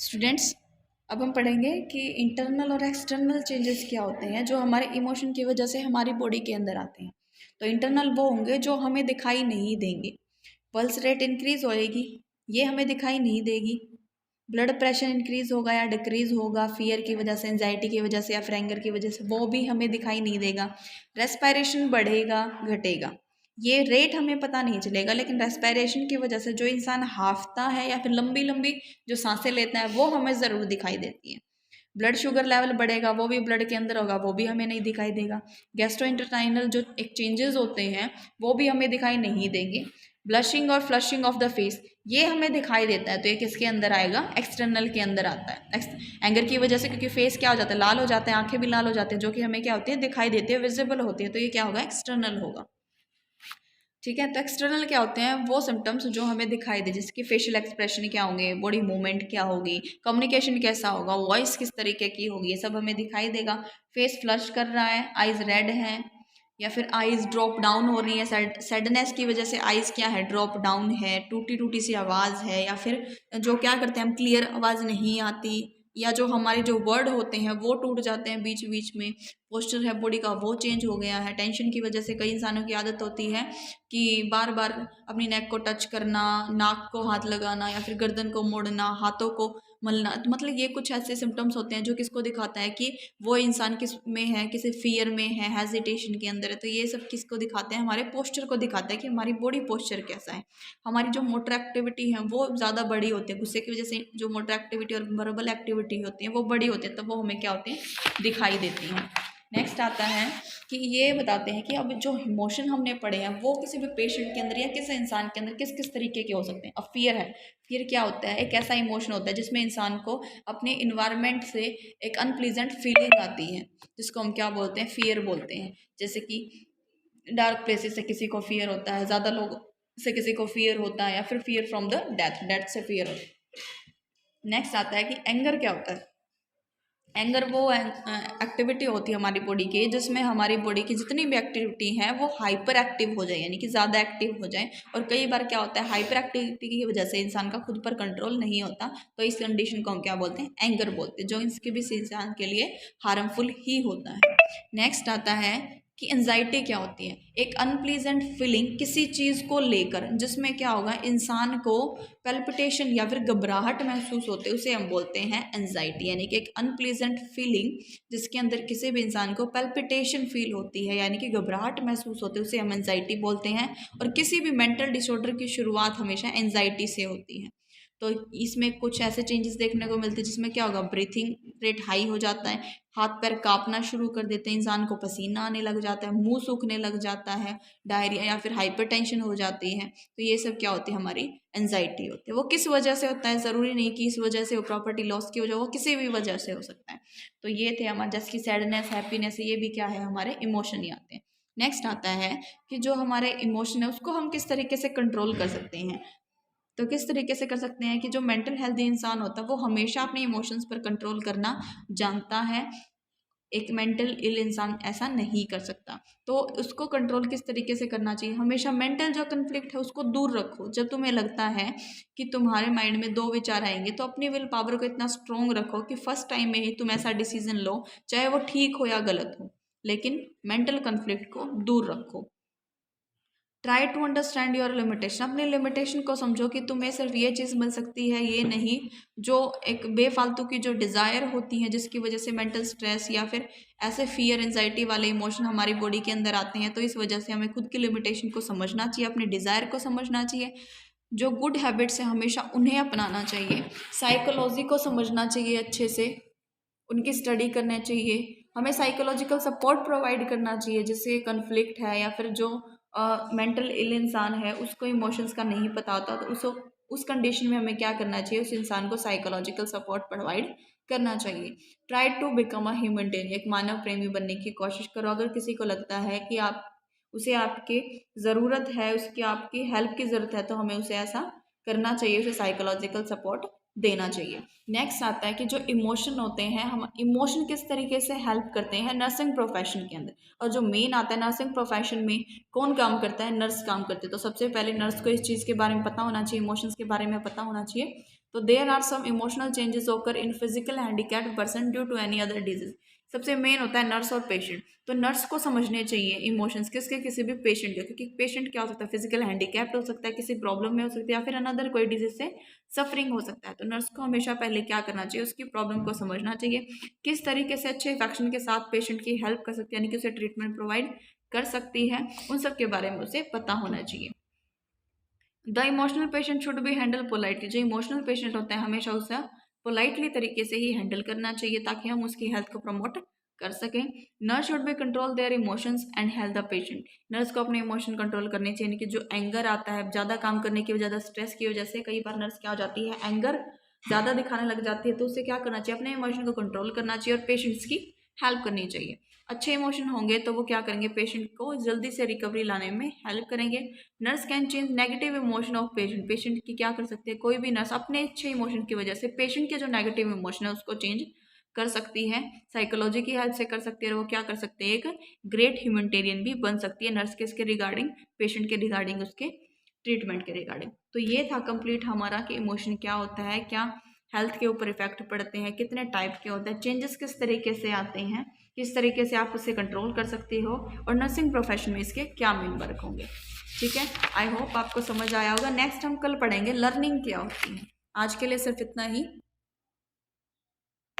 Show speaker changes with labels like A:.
A: Students, अब हम पढ़ेंगे कि इंटरनल और एक्सटर्नल चेंजेस क्या होते हैं जो हमारे इमोशन की वजह से हमारी बॉडी के अंदर आते हैं। तो इंटरनल वो होंगे जो हमें दिखाई नहीं देंगे। पल्स रेट इंक्रीज होएगी, ये हमें दिखाई नहीं देगी। ब्लड प्रेशर इंक्रीज होगा या डिक्रीज होगा फियर की वजह से, एंजाइटी की वजह से या फिर एंगर की वजह से, वो भी हमें दिखाई नहीं देगा। रेस्पिरेशन बढ़ेगा घटेगा, ये रेट हमें पता नहीं चलेगा, लेकिन रेस्पिरेशन की वजह से जो इंसान हाफता है या फिर लंबी लंबी जो सांसें लेता है वो हमें ज़रूर दिखाई देती है। ब्लड शुगर लेवल बढ़ेगा, वो भी ब्लड के अंदर होगा, वो भी हमें नहीं दिखाई देगा। गैस्ट्रोइंटेस्टाइनल जो एक चेंजेस होते हैं वो भी हमें दिखाई नहीं देंगे। ब्लशिंग और फ्लशिंग ऑफ द फेस, ये हमें दिखाई देता है, तो ये किसके अंदर आएगा? एक्सटर्नल के अंदर आता है। एंगर की वजह से, क्योंकि फेस क्या हो जाता है, लाल हो जाते हैं, आंखें भी लाल हो जाती हैं, जो कि हमें क्या होती है, दिखाई देती है, विजिबल होती है, तो ये क्या होगा? एक्सटर्नल होगा। ठीक है, तो एक्सटर्नल क्या होते हैं? वो सिम्टम्स जो हमें दिखाई दे, जैसे कि फेशियल एक्सप्रेशन क्या होंगे, बॉडी मूवमेंट क्या होगी, कम्युनिकेशन कैसा होगा, वॉइस किस तरीके की होगी, ये सब हमें दिखाई देगा। फेस फ्लश कर रहा है, आइज रेड है, या फिर आइज ड्रॉप डाउन हो रही है, सैडनेस की वजह से आइज क्या है? ड्रॉप डाउन है, टूटी टूटी सी आवाज़ है, या फिर जो क्या करते हैं हम, क्लियर आवाज़ नहीं आती, या जो हमारे जो वर्ड होते हैं वो टूट जाते हैं बीच बीच में। पोस्चर है बॉडी का वो चेंज हो गया है। टेंशन की वजह से कई इंसानों की आदत होती है कि बार बार अपनी नेक को टच करना, नाक को हाथ लगाना, या फिर गर्दन को मोड़ना, हाथों को मलना। तो मतलब ये कुछ ऐसे सिम्टम्स होते हैं जो किसको दिखाता है कि वो इंसान किस में है, किसी फियर में है, हेजिटेशन के अंदर है। तो ये सब किसको दिखाते हैं? हमारे पोस्चर को दिखाता है कि हमारी बॉडी पोस्चर कैसा है। हमारी जो मोटर एक्टिविटी है वो ज़्यादा बड़ी होती है, गुस्से की वजह से जो मोटर एक्टिविटी और वर्बल एक्टिविटी होती है वो बड़ी होती है, तो वो हमें क्या होती है? दिखाई देती हैं। नेक्स्ट आता है कि ये बताते हैं कि अब जो इमोशन हमने पढ़े हैं वो किसी भी पेशेंट के अंदर या किसी इंसान के अंदर किस किस तरीके के हो सकते हैं। अब फियर है, फियर क्या होता है? एक ऐसा इमोशन होता है जिसमें इंसान को अपने इन्वायरमेंट से एक अनप्लीजेंट फीलिंग आती है, जिसको हम क्या बोलते हैं? फियर बोलते हैं। जैसे कि डार्क प्लेसेस से किसी को फियर होता है, ज़्यादा लोग से किसी को फियर होता है, या फिर fear from the death, death से फियर होता है। नेक्स्ट आता है कि एंगर क्या होता है? एंगर वो एक्टिविटी होती है हमारी बॉडी की जिसमें हमारी बॉडी की जितनी भी एक्टिविटी है वो हाइपर एक्टिव हो जाए, यानी कि ज़्यादा एक्टिव हो जाए। और कई बार क्या होता है, हाइपर एक्टिविटी की वजह से इंसान का खुद पर कंट्रोल नहीं होता, तो इस कंडीशन को हम क्या बोलते हैं? एंगर बोलते हैं, जो इसके भी इंसान के लिए हार्मफुल ही होता है। नेक्स्ट आता है कि एंजाइटी क्या होती है? एक अनप्लीजेंट फीलिंग किसी चीज़ को लेकर, जिसमें क्या होगा, इंसान को पेल्पिटेशन या फिर घबराहट महसूस होते हैं, उसे हम बोलते हैं एंजाइटी। यानी कि एक अनप्लीजेंट फीलिंग जिसके अंदर किसी भी इंसान को पेल्पिटेशन फील होती है, यानी कि घबराहट महसूस होती है, उसे हम एंजाइटी बोलते हैं। और किसी भी मेंटल डिसऑर्डर की शुरुआत हमेशा एंजाइटी से होती है। तो इसमें कुछ ऐसे चेंजेस देखने को मिलते हैं जिसमें क्या होगा, ब्रीथिंग रेट हाई हो जाता है, हाथ पैर कांपना शुरू कर देते हैं, इंसान को पसीना आने लग जाता है, मुंह सूखने लग जाता है, डायरिया या फिर हाइपरटेंशन हो जाती है। तो ये सब क्या होती है? हमारी एंजाइटी होती है। वो किस वजह से होता है? ज़रूरी नहीं कि इस वजह से हो, प्रॉपर्टी लॉस की वजह, वो किसी भी वजह से हो सकता है। तो ये थे हमारे, जैसे कि सैडनेस, हैप्पीनेस, ये भी क्या है? हमारे इमोशन ही आते हैं। नेक्स्ट आता है कि जो हमारे इमोशन है उसको हम किस तरीके से कंट्रोल कर सकते हैं। तो किस तरीके से कर सकते हैं कि जो मेंटल हेल्दी इंसान होता है वो हमेशा अपने इमोशंस पर कंट्रोल करना जानता है। एक मेंटल इल इंसान ऐसा नहीं कर सकता। तो उसको कंट्रोल किस तरीके से करना चाहिए? हमेशा मेंटल जो कन्फ्लिक्ट है उसको दूर रखो। जब तुम्हें लगता है कि तुम्हारे माइंड में दो विचार आएंगे, तो अपनी विल पावर को इतना स्ट्रोंग रखो कि फर्स्ट टाइम में ही तुम ऐसा डिसीजन लो, चाहे वो ठीक हो या गलत हो, लेकिन मेंटल कन्फ्लिक्ट को दूर रखो। Try to understand your limitation, अपनी लिमिटेशन को समझो कि तुम्हें सिर्फ ये चीज़ मिल सकती है, ये नहीं। जो एक बेफालतू की जो डिज़ायर होती है जिसकी वजह से मेंटल स्ट्रेस या फिर ऐसे फियर एंजाइटी वाले इमोशन हमारी बॉडी के अंदर आते हैं, तो इस वजह से हमें खुद की लिमिटेशन को समझना चाहिए, अपने डिज़ायर को समझना चाहिए। जो गुड हैबिट्स है हमेशा उन्हें अपनाना चाहिए। साइकोलॉजी को समझना चाहिए अच्छे से, उनकी स्टडी करना चाहिए। हमें साइकोलॉजिकल सपोर्ट प्रोवाइड करना चाहिए, जिससे कन्फ्लिक्ट है या फिर जो मेंटल इल इंसान है उसको इमोशंस का नहीं पता होता, तो उस कंडीशन में हमें क्या करना चाहिए? उस इंसान को साइकोलॉजिकल सपोर्ट प्रोवाइड करना चाहिए। Try to become a humanitarian, एक मानव प्रेमी बनने की कोशिश करो। अगर किसी को लगता है कि आप उसे आपकी ज़रूरत है, उसकी आपकी हेल्प की ज़रूरत है, तो हमें उसे ऐसा करना चाहिए, उसे साइकोलॉजिकल सपोर्ट देना चाहिए। नेक्स्ट आता है कि जो इमोशन होते हैं, हम इमोशन किस तरीके से हेल्प करते हैं नर्सिंग प्रोफेशन के अंदर। और जो मेन आता है नर्सिंग प्रोफेशन में कौन काम करता है? नर्स काम करते हैं। तो सबसे पहले नर्स को इस चीज़ के बारे में पता होना चाहिए, इमोशंस के बारे में पता होना चाहिए, तो there are some emotional changes occur in physical handicapped person due to any other disease. सबसे मेन होता है नर्स और पेशेंट। तो नर्स को समझने चाहिए इमोशंस किसके, किसी भी पेशेंट के, क्योंकि पेशेंट क्या हो सकता है, फिजिकल हैंडीकैप्ड हो सकता है, किसी प्रॉब्लम में हो सकती है, या फिर अनदर कोई डिजीज से सफरिंग हो सकता है। तो नर्स को हमेशा पहले क्या करना चाहिए, उसकी प्रॉब्लम को समझना चाहिए, किस तरीके से अच्छे इफेक्शन के साथ पेशेंट की हेल्प कर सकती है, यानी कि उसे ट्रीटमेंट प्रोवाइड कर सकती है, उन सब के बारे में उसे पता होना चाहिए। The emotional patient should be handle politely. जो इमोशनल पेशेंट होते हैं हमेशा उसे पोलाइटली तरीके से ही हैंडल करना चाहिए, ताकि हम उसकी हेल्थ को प्रमोट कर सकें। Nurse should be control their emotions and health the patient. Nurse को अपने इमोशन कंट्रोल करने चाहिए, यानी कि जो एंगर आता है ज़्यादा काम करने की वजह, ज़्यादा स्ट्रेस की वजह से कई बार नर्स क्या हो जाती है, एंगर ज़्यादा दिखाने लग जाती है, तो उसे क्या करना चाहिए, अपने इमोशन को कंट्रोल करना चाहिए और पेशेंट्स की हेल्प करनी चाहिए। अच्छे इमोशन होंगे तो वो क्या करेंगे, पेशेंट को जल्दी से रिकवरी लाने में हेल्प करेंगे। Nurse can change negative emotion of patient. Patient की क्या कर सकती है, कोई भी नर्स अपने अच्छे इमोशन की वजह से पेशेंट के जो नेगेटिव इमोशन है उसको चेंज कर सकती है, साइकोलॉजी की हेल्प से कर सकती है, और वो क्या कर सकते हैं, एक ग्रेट ह्यूमैनिटेरियन भी बन सकती है नर्स के इसके रिगार्डिंग, पेशेंट के रिगार्डिंग, उसके ट्रीटमेंट के रिगार्डिंग। तो ये था कंप्लीट हमारा कि इमोशन क्या होता है, क्या हेल्थ के ऊपर इफेक्ट पड़ते हैं, कितने टाइप के होते हैं, चेंजेस किस तरीके से आते हैं, किस तरीके से आप उसे कंट्रोल कर सकते हो, और नर्सिंग प्रोफेशन में इसके क्या मेन वर्क होंगे। ठीक है, आई होप आपको समझ आया होगा। नेक्स्ट हम कल पढ़ेंगे लर्निंग क्या होती है। आज के लिए सिर्फ इतना ही।